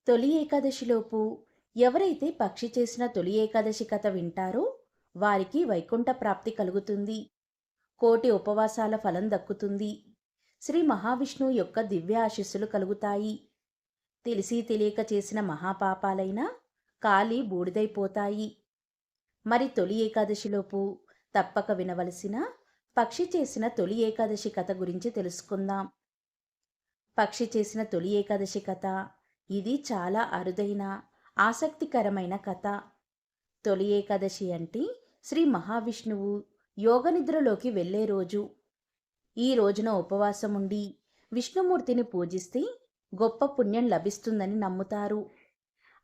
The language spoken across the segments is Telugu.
తొలి ఏకాదశిలోపు ఎవరైతే పక్షి చేసిన తొలి ఏకాదశి కథ వింటారో వారికి వైకుంఠ ప్రాప్తి కలుగుతుంది. కోటి ఉపవాసాల ఫలం దక్కుతుంది. శ్రీ మహావిష్ణువు యొక్క దివ్య ఆశీస్సులు కలుగుతాయి. తెలిసి తెలియక చేసిన మహాపాపాలైనా కాలి బూడిదైపోతాయి. మరి తొలి ఏకాదశిలోపు తప్పక వినవలసిన పక్షి చేసిన తొలి ఏకాదశి కథ గురించి తెలుసుకుందాం. పక్షి చేసిన తొలి ఏకాదశి కథ ఇది చాలా అరుదైన ఆసక్తికరమైన కథ. తొలి ఏకాదశి అంటే శ్రీ మహావిష్ణువు యోగనిద్రలోకి వెళ్ళే రోజు. ఈ రోజున ఉపవాసం ఉండి విష్ణుమూర్తిని పూజిస్తే గొప్ప పుణ్యం లభిస్తుందని నమ్ముతారు.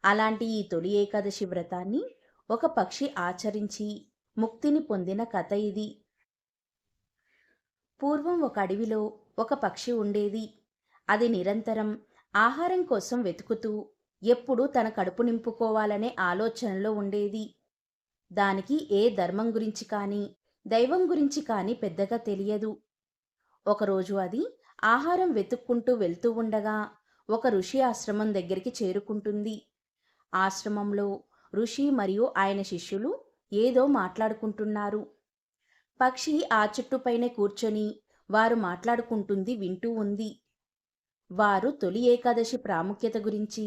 అలాంటి ఈ తొలి ఏకాదశి వ్రతాన్ని ఒక పక్షి ఆచరించి ముక్తిని పొందిన కథ ఇది. పూర్వం ఒక అడవిలో ఒక పక్షి ఉండేది. అది నిరంతరం ఆహారం కోసం వెతుకుతూ ఎప్పుడూ తన కడుపు నింపుకోవాలనే ఆలోచనలో ఉండేది. దానికి ఏ ధర్మం గురించి కానీ దైవం గురించి కానీ పెద్దగా తెలియదు. ఒకరోజు అది ఆహారం వెతుక్కుంటూ వెళ్తూ ఉండగా ఒక ఋషి ఆశ్రమం దగ్గరికి చేరుకుంటుంది. ఆశ్రమంలో ఋషి మరియు ఆయన శిష్యులు ఏదో మాట్లాడుకుంటున్నారు. పక్షి ఆ చెట్టుపైనే కూర్చొని వారు మాట్లాడుకుంటుంది వింటూ ఉంది. వారు తొలి ఏకాదశి ప్రాముఖ్యత గురించి,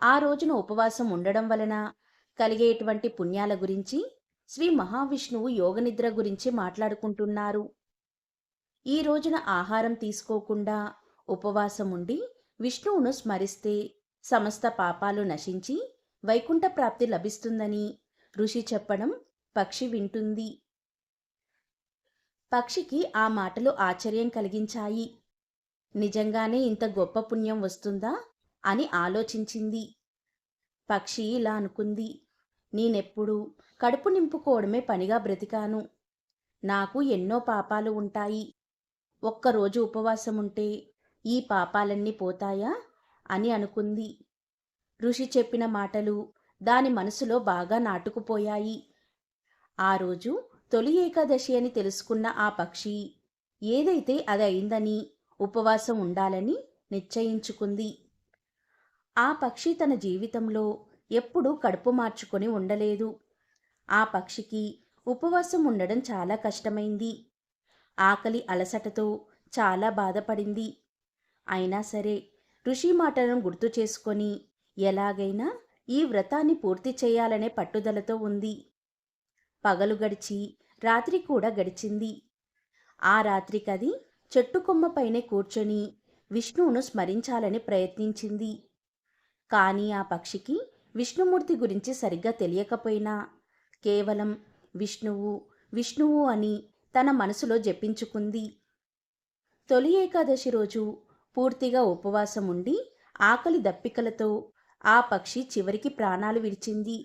ఆ రోజున ఉపవాసం ఉండడం వలన కలిగేటువంటి పుణ్యాల గురించి, శ్రీ మహావిష్ణువు యోగనిద్ర గురించి మాట్లాడుకుంటున్నారు. ఈ రోజున ఆహారం తీసుకోకుండా ఉపవాసం ఉండి విష్ణువును స్మరిస్తే సమస్త పాపాలు నశించి వైకుంఠ ప్రాప్తి లభిస్తుందని ఋషి చెప్పడం పక్షి వింటుంది. పక్షికి ఆ మాటలు ఆశ్చర్యం కలిగించాయి. నిజంగానే ఇంత గొప్ప పుణ్యం వస్తుందా అని ఆలోచించింది. పక్షి ఇలా అనుకుంది, నేనెప్పుడూ కడుపు నింపుకోవడమే పనిగా బ్రతికాను. నాకు ఎన్నో పాపాలు ఉంటాయి. ఒక్కరోజు ఉపవాసం ఉంటే ఈ పాపాలన్నీ పోతాయా అని అనుకుంది. ఋషి చెప్పిన మాటలు దాని మనసులో బాగా నాటుకుపోయాయి. ఆ రోజు తొలి ఏకాదశి అని తెలుసుకున్న ఆ పక్షి ఏదైతే అది అయిందని ఉపవాసం ఉండాలని నిశ్చయించుకుంది. ఆ పక్షి తన జీవితంలో ఎప్పుడూ కడుపు మార్చుకొని ఉండలేదు. ఆ పక్షికి ఉపవాసం ఉండడం చాలా కష్టమైంది. ఆకలి అలసటతో చాలా బాధపడింది. అయినా సరే ఋషి మాటలను గుర్తు చేసుకొని ఎలాగైనా ఈ వ్రతాన్ని పూర్తి చేయాలనే పట్టుదలతో ఉంది. పగలు గడిచి రాత్రి కూడా గడిచింది. ఆ రాత్రికది చెట్టు కొమ్మపైనే కూర్చొని విష్ణువును స్మరించాలని ప్రయత్నించింది. కానీ ఆ పక్షికి విష్ణుమూర్తి గురించి సరిగ్గా తెలియకపోయినా కేవలం విష్ణువు విష్ణువు అని తన మనసులో జపించుకుంది. తొలి ఏకాదశి రోజు పూర్తిగా ఉపవాసం ఉండి ఆకలి దప్పికలతో ఆ పక్షి చివరికి ప్రాణాలు విడిచింది.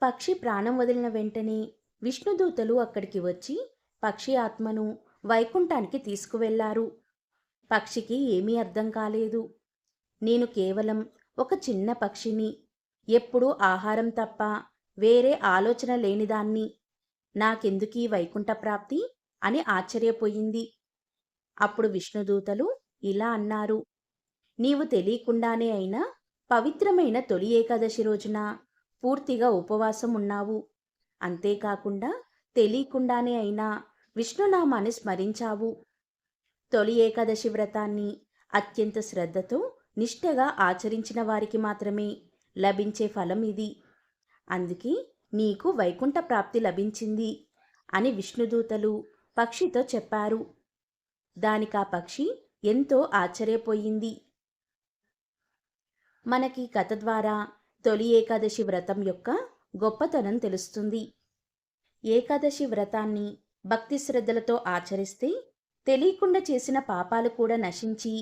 పక్షి ప్రాణం వదిలిన వెంటనే విష్ణుదూతలు అక్కడికి వచ్చి పక్షి ఆత్మను వైకుంఠానికి తీసుకువెళ్లారు. పక్షికి ఏమీ అర్థం కాలేదు. నేను కేవలం ఒక చిన్న పక్షిని, ఎప్పుడూ ఆహారం తప్ప వేరే ఆలోచన లేనిదాన్ని, నాకెందుకీ వైకుంఠ ప్రాప్తి అని ఆశ్చర్యపోయింది. అప్పుడు విష్ణుదూతలు ఇలా అన్నారు, నీవు తెలియకుండానే అయినా పవిత్రమైన తొలి ఏకాదశి రోజున పూర్తిగా ఉపవాసం ఉన్నావు. అంతేకాకుండా తెలియకుండానే అయినా విష్ణునామాన్ని స్మరించావు. తొలి ఏకాదశి వ్రతాన్ని అత్యంత శ్రద్ధతో నిష్ఠగా ఆచరించిన వారికి మాత్రమే లభించే ఫలం ఇది. అందుకే నీకు వైకుంఠ ప్రాప్తి లభించింది అని విష్ణుదూతలు పక్షితో చెప్పారు. దానికా పక్షి ఎంతో ఆశ్చర్యపోయింది. మనకి కథ ద్వారా తొలి ఏకాదశి వ్రతం యొక్క గొప్పతనం తెలుస్తుంది. ఏకాదశి వ్రతాన్ని భక్తి శ్రద్ధలతో ఆచరిస్తే తెలియకుండా చేసిన పాపాలు కూడా నశించి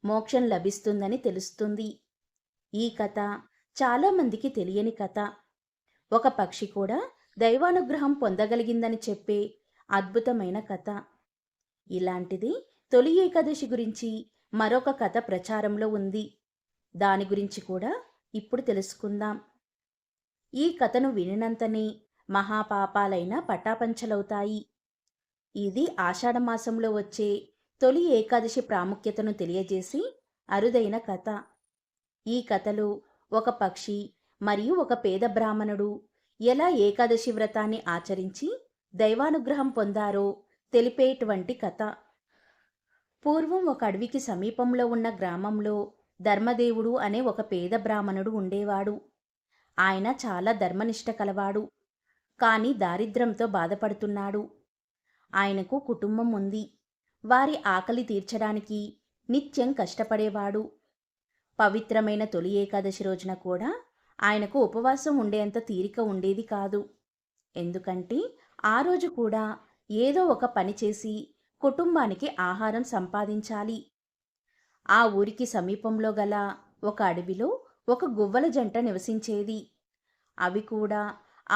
మోక్షం లభిస్తుందని తెలుస్తుంది. ఈ కథ చాలామందికి తెలియని కథ. ఒక పక్షి కూడా దైవానుగ్రహం పొందగలిగిందని చెప్పే అద్భుతమైన కథ. ఇలాంటిది తొలి ఏకాదశి గురించి మరొక కథ ప్రచారంలో ఉంది. దాని గురించి కూడా ఇప్పుడు తెలుసుకుందాం. ఈ కథను వినినంతనే మహాపాపాలైన పటాపంచలవుతాయి. ఇది ఆషాఢమాసంలో వచ్చే తొలి ఏకాదశి ప్రాముఖ్యతను తెలియజేసి అరుదైన కథ. ఈ కథలో ఒక పక్షి మరియు ఒక పేద బ్రాహ్మణుడు ఎలా ఏకాదశి వ్రతాన్ని ఆచరించి దైవానుగ్రహం పొందారో తెలిపేటువంటి కథ. పూర్వం ఒక అడవికి సమీపంలో ఉన్న గ్రామంలో ధర్మదేవుడు అనే ఒక పేద బ్రాహ్మణుడు ఉండేవాడు. ఆయన చాలా ధర్మనిష్ట కలవాడు. కానీ దారిద్ర్యంతో బాధపడుతున్నాడు. ఆయనకు కుటుంబం ఉంది. వారి ఆకలి తీర్చడానికి నిత్యం కష్టపడేవాడు. పవిత్రమైన తొలి ఏకాదశి రోజున కూడా ఆయనకు ఉపవాసం ఉండేంత తీరిక ఉండేది కాదు. ఎందుకంటే ఆ రోజు కూడా ఏదో ఒక పని చేసి కుటుంబానికి ఆహారం సంపాదించాలి. ఆ ఊరికి సమీపంలో గల ఒక అడవిలో ఒక గువ్వల జంట నివసించేది. అవి కూడా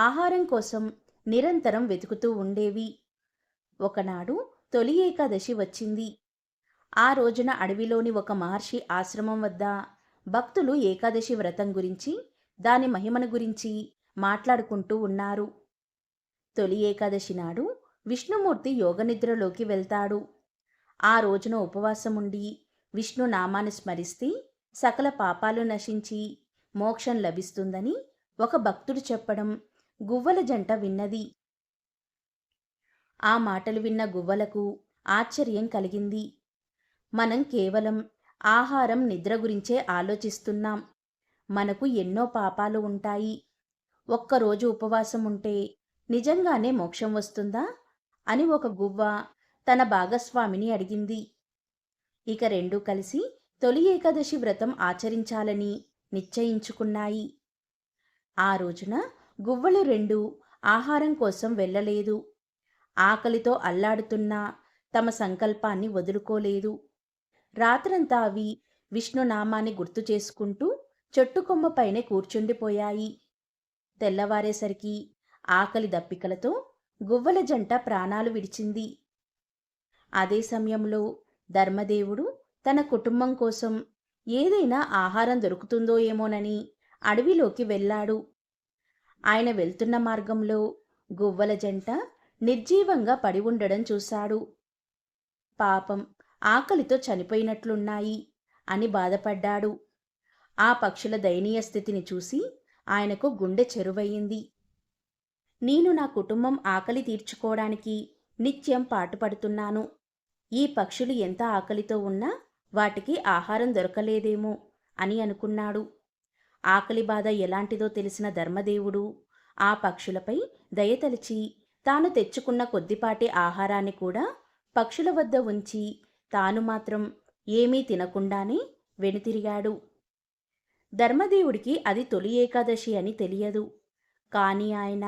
ఆహారం కోసం నిరంతరం వెతుకుతూ ఉండేవి. ఒకనాడు తొలి ఏకాదశి వచ్చింది. ఆ రోజున అడవిలోని ఒక మహర్షి ఆశ్రమం వద్ద భక్తులు ఏకాదశి వ్రతం గురించి, దాని మహిమను గురించి మాట్లాడుకుంటూ ఉన్నారు. తొలి ఏకాదశి నాడు విష్ణుమూర్తి యోగనిద్రలోకి వెళ్తాడు. ఆ రోజున ఉపవాసం ఉండి విష్ణు నామాన్ని స్మరిస్తే సకల పాపాలు నశించి మోక్షం లభిస్తుందని ఒక భక్తుడు చెప్పడం గువ్వల జంట విన్నది. ఆ మాటలు విన్న గువ్వలకు ఆశ్చర్యం కలిగింది. మనం కేవలం ఆహారం, నిద్ర గురించే ఆలోచిస్తున్నాం. మనకు ఎన్నో పాపాలు ఉంటాయి. ఒక్కరోజు ఉపవాసం ఉంటే నిజంగానే మోక్షం వస్తుందా అని ఒక గువ్వ తన భాగస్వామిని అడిగింది. ఇక రెండూ కలిసి తొలి ఏకాదశి వ్రతం ఆచరించాలని నిశ్చయించుకున్నాయి. ఆ రోజున గువ్వలు రెండు ఆహారం కోసం వెళ్ళలేదు. ఆకలితో అల్లాడుతున్న తమ సంకల్పాన్ని వదులుకోలేదు. రాత్రంతా అవి విష్ణునామాన్ని గుర్తు చేసుకుంటూ చెట్టుకొమ్మపైనే కూర్చుండిపోయాయి. తెల్లవారేసరికి ఆకలి దప్పికలతో గువ్వల జంట ప్రాణాలు విడిచింది. అదే సమయంలో ధర్మదేవుడు తన కుటుంబం కోసం ఏదైనా ఆహారం దొరుకుతుందో ఏమోనని అడవిలోకి వెళ్ళాడు. ఆయన వెళ్తున్న మార్గంలో గువ్వల జంట నిర్జీవంగా పడి ఉండడం చూశాడు. పాపం, ఆకలితో చనిపోయినట్లున్నాయి అని బాధపడ్డాడు. ఆ పక్షుల దయనీయ స్థితిని చూసి ఆయనకు గుండె చెరువయింది. నేను నా కుటుంబం ఆకలి తీర్చుకోవడానికి నిత్యం పాటుపడుతున్నాను. ఈ పక్షులు ఎంత ఆకలితో ఉన్నా వాటికి ఆహారం దొరకలేదేమో అని అనుకున్నాడు. ఆకలి బాధ ఎలాంటిదో తెలిసిన ధర్మదేవుడు ఆ పక్షులపై దయతలిచి తాను తెచ్చుకున్న కొద్దిపాటి ఆహారాన్ని కూడా పక్షుల వద్ద ఉంచి తాను మాత్రం ఏమీ తినకుండానే వెనుతిరిగాడు. ధర్మదేవుడికి అది తొలి ఏకాదశి అని తెలియదు. కానీ ఆయన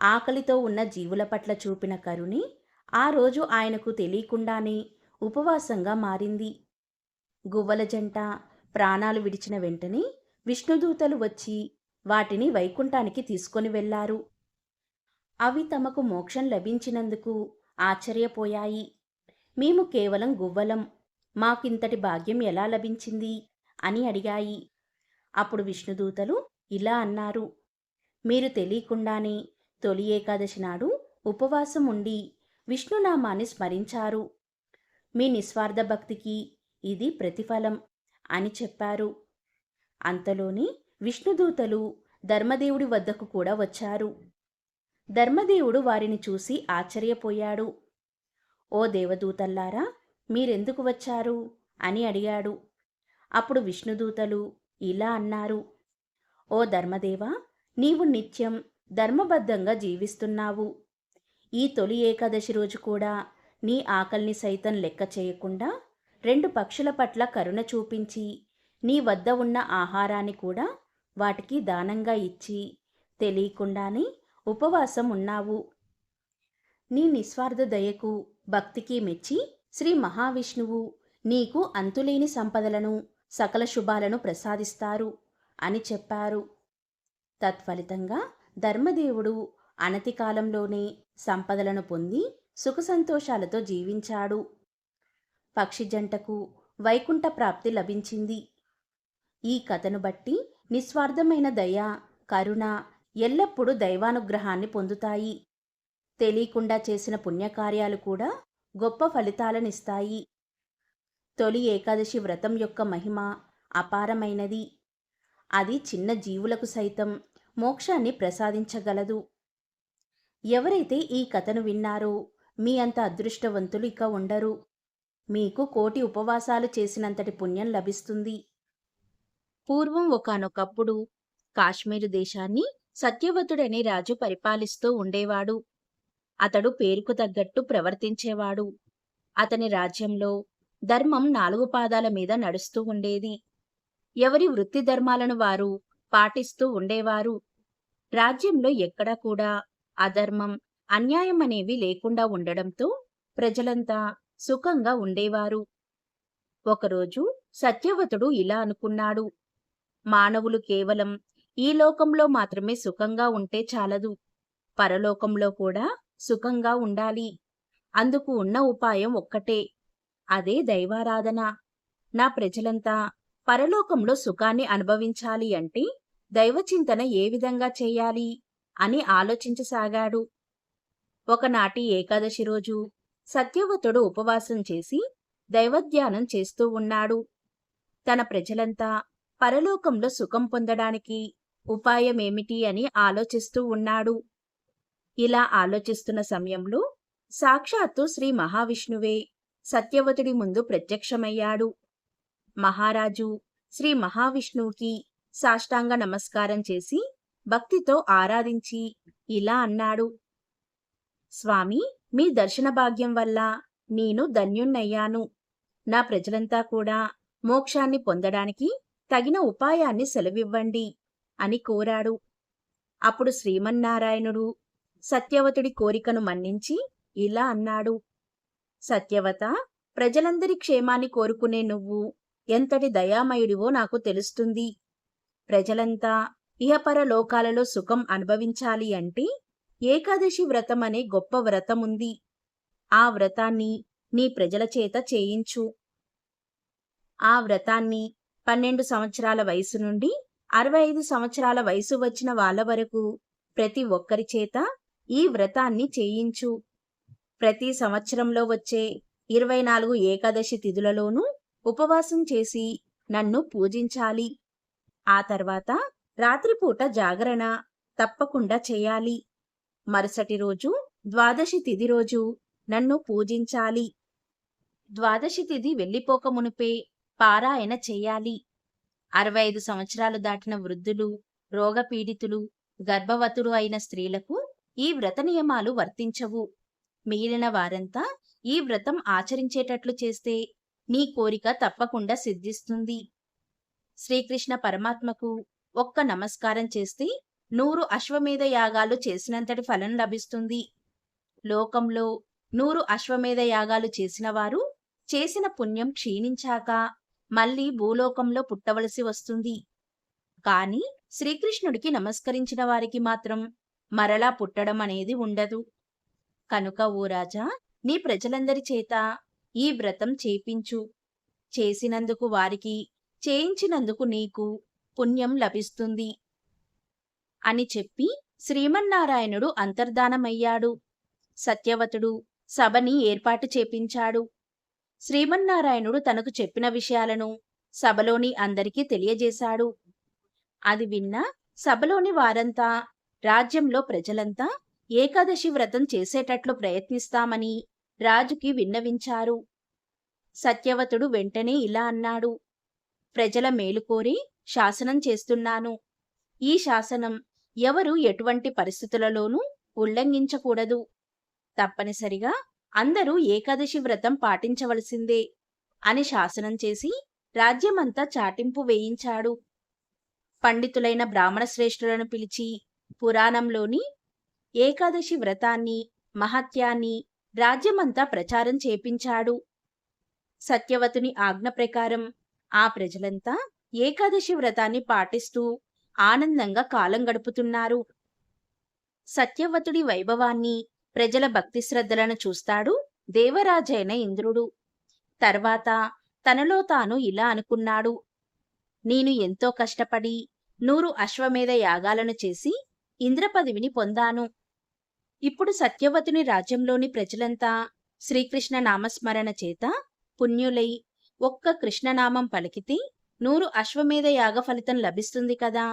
ఆకలితో ఉన్న జీవుల పట్ల చూపిన కరుణే ఆ రోజు ఆయనకు తెలియకుండానే ఉపవాసంగా మారింది. గువ్వల జంట ప్రాణాలు విడిచిన వెంటనే విష్ణుదూతలు వచ్చి వాటిని వైకుంఠానికి తీసుకొని వెళ్లారు. అవి తమకు మోక్షం లభించినందుకు ఆశ్చర్యపోయాయి. మేము కేవలం గువ్వలం, మాకింతటి భాగ్యం ఎలా లభించింది అని అడిగాయి. అప్పుడు విష్ణుదూతలు ఇలా అన్నారు: మీరు తెలియకుండానే తొలి ఏకాదశి నాడు ఉపవాసం ఉండి విష్ణునామాన్ని స్మరించారు. మీ నిస్వార్థ భక్తికి ఇది ప్రతిఫలం అని చెప్పారు. అంతలోనే విష్ణుదూతలు ధర్మదేవుడి వద్దకు కూడా వచ్చారు. ధర్మదేవుడు వారిని చూసి ఆశ్చర్యపోయాడు. ఓ దేవదూతల్లారా, మీరెందుకు వచ్చారు అని అడిగాడు. అప్పుడు విష్ణుదూతలు ఇలా అన్నారు: ఓ ధర్మదేవా, నీవు నిత్యం ధర్మబద్ధంగా జీవిస్తున్నావు. ఈ తొలి ఏకాదశి రోజు కూడా నీ ఆకలిని సైతం లెక్క చేయకుండా రెండు పక్షుల పట్ల కరుణ చూపించి నీ వద్ద ఉన్న ఆహారాన్ని కూడా వాటికి దానంగా ఇచ్చి తెలియకుండానే ఉపవాసం ఉన్నావు. నీ నిస్వార్థ దయకు, భక్తికి మెచ్చి శ్రీ మహావిష్ణువు నీకు అంతులేని సంపదలను, సకల శుభాలను ప్రసాదిస్తారు అని చెప్పారు. తత్ఫలితంగా ధర్మదేవుడు అనతి కాలంలోనే సంపదలను పొంది సుఖ సంతోషాలతో జీవించాడు. పక్షి జంటకు వైకుంఠ ప్రాప్తి లభించింది. ఈ కథను బట్టి నిస్వార్థమైన దయ, కరుణ ఎల్లప్పుడూ దైవానుగ్రహాన్ని పొందుతాయి. తెలియకుండా చేసిన పుణ్యకార్యాలు కూడా గొప్ప ఫలితాలనిస్తాయి. తొలి ఏకాదశి వ్రతం యొక్క మహిమ అపారమైనది. అది చిన్న జీవులకు సైతం మోక్షాన్ని ప్రసాదించగలదు. ఎవరైతే ఈ కథను విన్నారో మీ అంత అదృష్టవంతులు ఇక ఉండరు. మీకు కోటి ఉపవాసాలు చేసినంతటి పుణ్యం లభిస్తుంది. పూర్వం ఒకానొకప్పుడు కాశ్మీరు దేశాన్ని సత్యవతుడనే రాజు పరిపాలిస్తూ ఉండేవాడు. అతడు పేరుకు తగ్గట్టు ప్రవర్తించేవాడు. అతని రాజ్యంలో ధర్మం 4 పాదాల మీద నడుస్తూ ఉండేది. ఎవరి వృత్తి ధర్మాలను వారు పాటిస్తూ ఉండేవారు. రాజ్యంలో ఎక్కడా కూడా అధర్మం, అన్యాయం అనేవి లేకుండా ఉండడంతో ప్రజలంతా సుఖంగా ఉండేవారు. ఒకరోజు సత్యవతుడు ఇలా అనుకున్నాడు. మానవులు కేవలం ఈ లోకంలో మాత్రమే సుఖంగా ఉంటే చాలదు. పరలోకంలో కూడా సుఖంగా ఉండాలి. అందుకు ఉన్న ఉపాయం ఒక్కటే. అదే దైవారాధన. నా ప్రజలంతా పరలోకంలో సుఖాన్ని అనుభవించాలి అంటే దైవచింతన ఏ విధంగా చేయాలి అని ఆలోచించసాగాడు. ఒకనాటి ఏకాదశి రోజు సత్యవతుడు ఉపవాసం చేసి దైవధ్యానం చేస్తూ ఉన్నాడు. తన ప్రజలంతా పరలోకంలో సుఖం పొందడానికి ఉపాయమేమిటి అని ఆలోచిస్తూ ఉన్నాడు. ఇలా ఆలోచిస్తున్న సమయంలో సాక్షాత్తు శ్రీ మహావిష్ణువే సత్యవతుడి ముందు ప్రత్యక్షమయ్యాడు. మహారాజు శ్రీ మహావిష్ణువుకి సాష్టాంగ నమస్కారం చేసి భక్తితో ఆరాధించి ఇలా అన్నాడు. స్వామి, మీ దర్శన భాగ్యం వల్ల నేను ధన్యుణ్ణయ్యాను. నా ప్రజలంతా కూడా మోక్షాన్ని పొందడానికి తగిన ఉపాయాన్ని సెలవివ్వండి అని కోరాడు. అప్పుడు శ్రీమన్నారాయణుడు సత్యవతుడి కోరికను మన్నించి ఇలా అన్నాడు. సత్యవత, ప్రజలందరి క్షేమాన్ని కోరుకునే నువ్వు ఎంతటి దయామయుడివో నాకు తెలుస్తుంది. ప్రజలంతా ఇహపర లోకాలలో సుఖం అనుభవించాలి అంటే ఏకాదశి వ్రతం అనే గొప్ప వ్రతముంది. ఆ వ్రతాన్ని నీ ప్రజల చేత చేయించు. ఆ వ్రతాన్ని 12 సంవత్సరాల వయసు నుండి 65 సంవత్సరాల వయసు వచ్చిన వాళ్ళ వరకు ప్రతి ఒక్కరి చేత ఈ వ్రతాన్ని చేయించు. ప్రతి సంవత్సరంలో వచ్చే 24 ఏకాదశి తిథులలోనూ ఉపవాసం చేసి నన్ను పూజించాలి. ఆ తర్వాత రాత్రిపూట జాగరణ తప్పకుండా చేయాలి. మరుసటి రోజు ద్వాదశి తిథి రోజు నన్ను పూజించాలి. ద్వాదశి తిథి వెళ్ళిపోక మునుపే పారాయణ చెయ్యాలి. 65 సంవత్సరాలు దాటిన వృద్ధులు, రోగపీడితులు, గర్భవతులు అయిన స్త్రీలకు ఈ వ్రత నియమాలు వర్తించవు. మిగిలిన వారంతా ఈ వ్రతం ఆచరించేటట్లు చేస్తే నీ కోరిక తప్పకుండా సిద్ధిస్తుంది. శ్రీకృష్ణ పరమాత్మకు ఒక్క నమస్కారం చేస్తే 100 అశ్వమేధ యాగాలు చేసినంతటి ఫలం లభిస్తుంది. లోకంలో 100 అశ్వమేధ యాగాలు చేసిన వారు చేసిన పుణ్యం క్షీణించాక మళ్ళీ భూలోకంలో పుట్టవలసి వస్తుంది. కాని శ్రీకృష్ణుడికి నమస్కరించిన వారికి మాత్రం మరలా పుట్టడం అనేది ఉండదు. కనుక ఓ రాజా, నీ ప్రజలందరి చేత ఈ వ్రతం చేపించు. చేసినందుకు వారికి, చేయించినందుకు నీకు పుణ్యం లభిస్తుంది అని చెప్పి శ్రీమన్నారాయణుడు అంతర్ధానమయ్యాడు. సత్యవతుడు సభని ఏర్పాటు చేపించాడు. శ్రీమన్నారాయణుడు తనకు చెప్పిన విషయాలను సభలోని అందరికీ తెలియజేశాడు. అది విన్న సభలోని వారంతా, రాజ్యంలో ప్రజలంతా ఏకాదశి వ్రతం చేసేటట్లు ప్రయత్నిస్తామని రాజుకి విన్నవించారు. సత్యవతుడు వెంటనే ఇలా అన్నాడు. ప్రజల మేలు కోరి శాసనం చేస్తున్నాను. ఈ శాసనం ఎవరు ఎటువంటి పరిస్థితులలోనూ ఉల్లంఘించకూడదు. తప్పనిసరిగా అందరూ ఏకాదశి వ్రతం పాటించవలసిందే అని శాసనం చేసి రాజ్యమంతా చాటింపు వేయించాడు. పండితులైన బ్రాహ్మణ శ్రేష్ఠులను పిలిచి పురాణంలోని ఏకాదశి వ్రతాన్ని, మహత్యాన్ని రాజ్యమంతా ప్రచారం చేపించాడు. సత్యవతుని ఆజ్ఞ ప్రకారం ఆ ప్రజలంతా ఏకాదశి వ్రతాన్ని పాటిస్తూ ఆనందంగా కాలం గడుపుతున్నారు. సత్యవతుడి వైభవాన్ని, ప్రజల భక్తి శ్రద్ధలను చూస్తాడు దేవరాజైన ఇంద్రుడు. తర్వాత తనలో తాను ఇలా అనుకున్నాడు. నేను ఎంతో కష్టపడి 100 అశ్వమేధ యాగాలను చేసి ఇంద్రపదవిని పొందాను. ఇప్పుడు సత్యవతుని రాజ్యంలోని ప్రజలంతా శ్రీకృష్ణ నామస్మరణ చేత పుణ్యులై ఒక్క కృష్ణనామం పలికితే 100 అశ్వమేధ యాగ ఫలితం లభిస్తుంది కదా.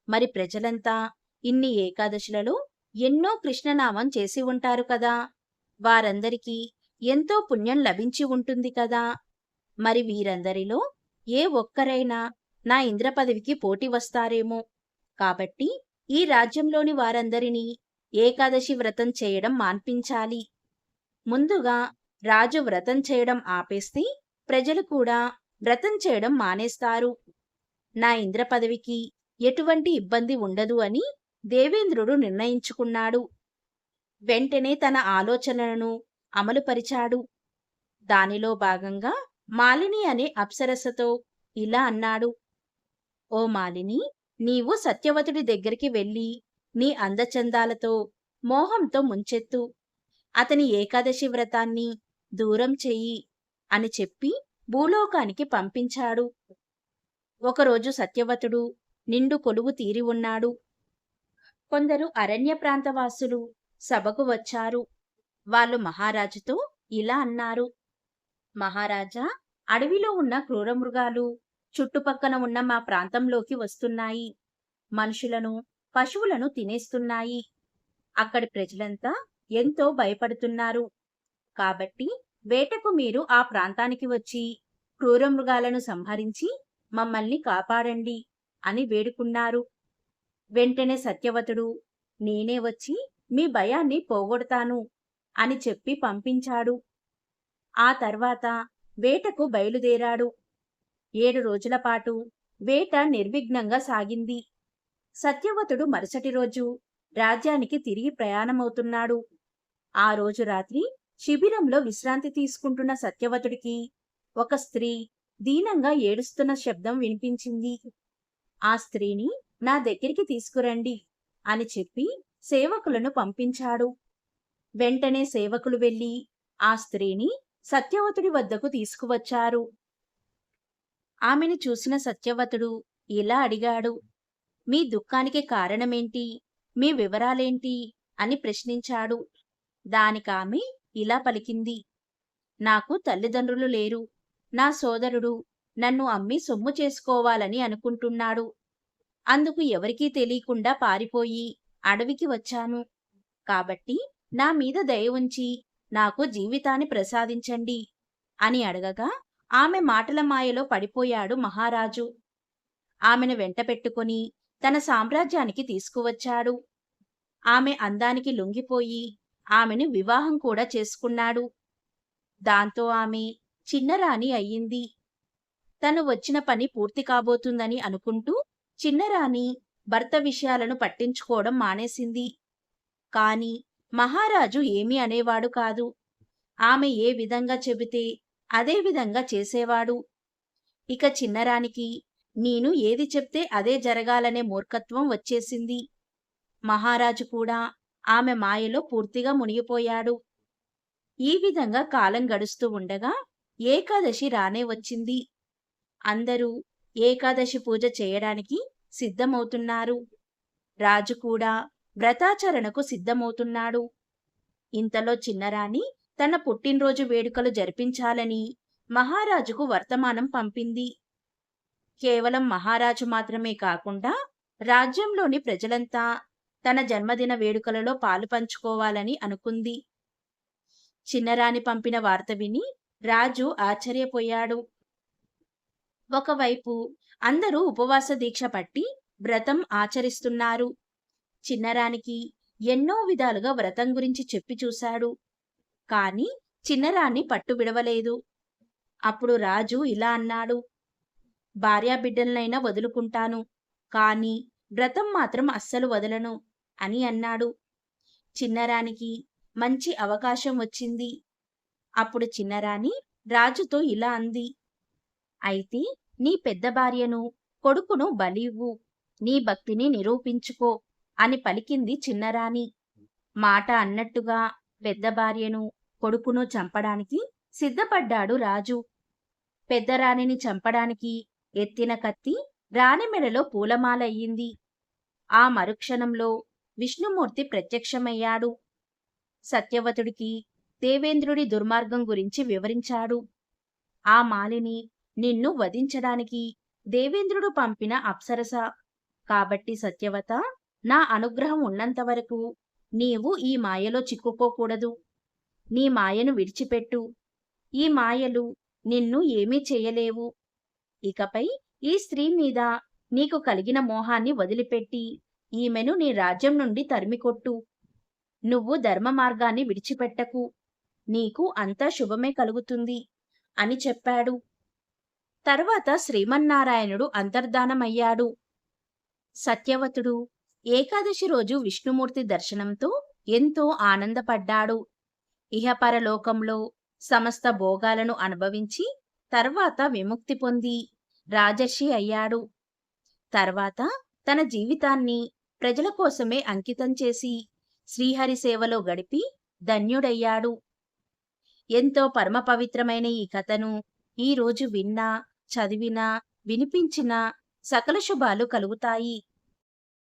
మరి ప్రజలంతా ఇన్ని ఏకాదశులలో ఎన్నో కృష్ణనామం చేసి ఉంటారు కదా. వారందరికీ ఎంతో పుణ్యం లభించి ఉంటుంది కదా. మరి వీరందరిలో ఏ ఒక్కరైనా నా ఇంద్ర పదవికి పోటీ వస్తారేమో. కాబట్టి ఈ రాజ్యంలోని వారందరినీ ఏకాదశి వ్రతం చేయడం మాన్పించాలి. ముందుగా రాజు వ్రతం చేయడం ఆపేస్తే ప్రజలు కూడా వ్రతం చేయడం మానేస్తారు. నా ఇంద్ర పదవికి ఎటువంటి ఇబ్బంది ఉండదు అని దేవేంద్రుడు నిర్ణయించుకున్నాడు. వెంటనే తన ఆలోచనలను అమలుపరిచాడు. దానిలో భాగంగా మాలిని అనే అప్సరసతో ఇలా అన్నాడు. ఓ మాలిని, నీవు సత్యవతుడి దగ్గరికి వెళ్ళి నీ అందచందాలతో మోహంతో ముంచెత్తు. అతని ఏకాదశి వ్రతాన్ని దూరం చెయ్యి అని చెప్పి భూలోకానికి పంపించాడు. ఒకరోజు సత్యవతుడు నిండు కొలువు తీరి ఉన్నాడు. కొందరు అరణ్య ప్రాంతవాసులు సభకు వచ్చారు. వాళ్ళు మహారాజుతో ఇలా అన్నారు. మహారాజా, అడవిలో ఉన్న క్రూరమృగాలు చుట్టుపక్కన ఉన్న మా ప్రాంతంలోకి వస్తున్నాయి. మనుషులను, పశువులను తినేస్తున్నాయి. అక్కడి ప్రజలంతా ఎంతో భయపడుతున్నారు. కాబట్టి వేటకు మీరు ఆ ప్రాంతానికి వచ్చి క్రూరమృగాలను సంహరించి మమ్మల్ని కాపాడండి అని వేడుకున్నారు. వెంటనే సత్యవతుడు నేనే వచ్చి మీ భయాన్ని పోగొడతాను అని చెప్పి పంపించాడు. ఆ తర్వాత వేటకు బయలుదేరాడు. 7 రోజుల పాటు వేట నిర్విఘ్నంగా సాగింది. సత్యవతుడు మరుసటి రోజు రాజ్యానికి తిరిగి ప్రయాణమవుతున్నాడు. ఆ రోజు రాత్రి శిబిరంలో విశ్రాంతి తీసుకుంటున్న సత్యవతుడికి ఒక స్త్రీ దీనంగా ఏడుస్తున్న శబ్దం వినిపించింది. ఆ స్త్రీని నా దగ్గరికి తీసుకురండి అని చెప్పి సేవకులను పంపించాడు. వెంటనే సేవకులు వెళ్లి ఆ స్త్రీని సత్యవతుడి వద్దకు తీసుకువచ్చారు. ఆమెను చూసిన సత్యవతుడు ఇలా అడిగాడు. మీ దుఃఖానికి కారణమేంటి? మీ వివరాలేంటి అని ప్రశ్నించాడు. దానికామె ఇలా పలికింది. నాకు తల్లిదండ్రులు లేరు. నా సోదరుడు నన్ను అమ్మి సొమ్ము చేసుకోవాలని అనుకుంటున్నాడు. అందుకు ఎవరికీ తెలియకుండా పారిపోయి అడవికి వచ్చాను. కాబట్టి నా మీద దయ ఉంచి నాకు జీవితాన్ని ప్రసాదించండి అని అడగగా ఆమె మాటల మాయలో పడిపోయాడు మహారాజు. ఆమెను వెంటపెట్టుకుని తన సామ్రాజ్యానికి తీసుకువచ్చాడు. ఆమె అందానికి లొంగిపోయి ఆమెను వివాహం కూడా చేసుకున్నాడు. దాంతో ఆమె చిన్నరాణి అయ్యింది. తను వచ్చిన పని పూర్తి కాబోతుందని అనుకుంటూ చిన్నరాణి భర్త విషయాలను పట్టించుకోవడం మానేసింది. కాని మహారాజు ఏమీ అనేవాడు కాదు. ఆమె ఏ విధంగా చెబితే అదే విధంగా చేసేవాడు. ఇక చిన్నరానికి నేను ఏది చెప్తే అదే జరగాలనే మూర్ఖత్వం వచ్చేసింది. మహారాజు కూడా ఆమె మాయలో పూర్తిగా మునిగిపోయాడు. ఈ విధంగా కాలం గడుస్తూ ఉండగా ఏకాదశి రానే వచ్చింది. అందరూ ఏకాదశి పూజ చేయడానికి సిద్ధమవుతున్నారు. రాజు కూడా వ్రతాచరణకు సిద్ధమవుతున్నాడు. ఇంతలో చిన్నరాణి తన పుట్టినరోజు వేడుకలు జరిపించాలని మహారాజుకు వర్తమానం పంపింది. కేవలం మహారాజు మాత్రమే కాకుండా రాజ్యంలోని ప్రజలంతా తన జన్మదిన వేడుకలలో పాలు పంచుకోవాలని అనుకుంది. చిన్నరాణి పంపిన వార్త విని రాజు ఆశ్చర్యపోయాడు. ఒకవైపు అందరూ ఉపవాస దీక్ష పట్టి వ్రతం ఆచరిస్తున్నారు. చిన్నరానికి ఎన్నో విధాలుగా వ్రతం గురించి చెప్పి చూశాడు. కాని చిన్నరాణి పట్టు విడవలేదు. అప్పుడు రాజు ఇలా అన్నాడు. భార్యాబిడ్డలనైనా వదులుకుంటాను, కాని వ్రతం మాత్రం అస్సలు వదలను అని అన్నాడు. చిన్నరానికి మంచి అవకాశం వచ్చింది. అప్పుడు చిన్నరాణి రాజుతో ఇలా అంది. అయితే నీ పెద్ద భార్యను, కొడుకును బలి ఇవ్వు, నీ భక్తిని నిరూపించుకో అని పలికింది చిన్నరాణి. మాట అన్నట్టుగా పెద్ద భార్యను, కొడుకును చంపడానికి సిద్ధపడ్డాడు రాజు. పెద్ద రాణిని చంపడానికి ఎత్తిన కత్తి రాణి మెడలో పూలమాలయ్యింది. ఆ మరుక్షణంలో విష్ణుమూర్తి ప్రత్యక్షమయ్యాడు. సత్యవతుడికి దేవేంద్రుడి దుర్మార్గం గురించి వివరించాడు. ఆ మాలిని నిన్ను వధించడానికి దేవేంద్రుడు పంపిన అప్సరస. కాబట్టి సత్యవత, నా అనుగ్రహం ఉన్నంత వరకు నీవు ఈ మాయలో చిక్కుకోకూడదు. నీ మాయను విడిచిపెట్టు. ఈ మాయలు నిన్ను ఏమీ చేయలేవు. ఇకపై ఈ స్త్రీ మీద నీకు కలిగిన మోహాన్ని వదిలిపెట్టి ఈమెను నీ రాజ్యం నుండి తరిమికొట్టు. నువ్వు ధర్మ మార్గాన్ని విడిచిపెట్టకు. నీకు అంతా శుభమే కలుగుతుంది అని చెప్పాడు. తర్వాత శ్రీమన్నారాయణుడు అంతర్ధానమయ్యాడు. సత్యవతుడు ఏకాదశి రోజు విష్ణుమూర్తి దర్శనంతో ఎంతో ఆనందపడ్డాడు. ఇహపరలోకంలో సమస్త భోగాలను అనుభవించి తర్వాత విముక్తి పొంది రాజర్షి అయ్యాడు. తర్వాత తన జీవితాన్ని ప్రజల కోసమే అంకితం చేసి శ్రీహరి సేవలో గడిపి ధన్యుడయ్యాడు. ఎంతో పరమ పవిత్రమైన ఈ కథను ఈరోజు విన్నా, చదివినా, వినిపించినా సకల శుభాలు కలుగుతాయి.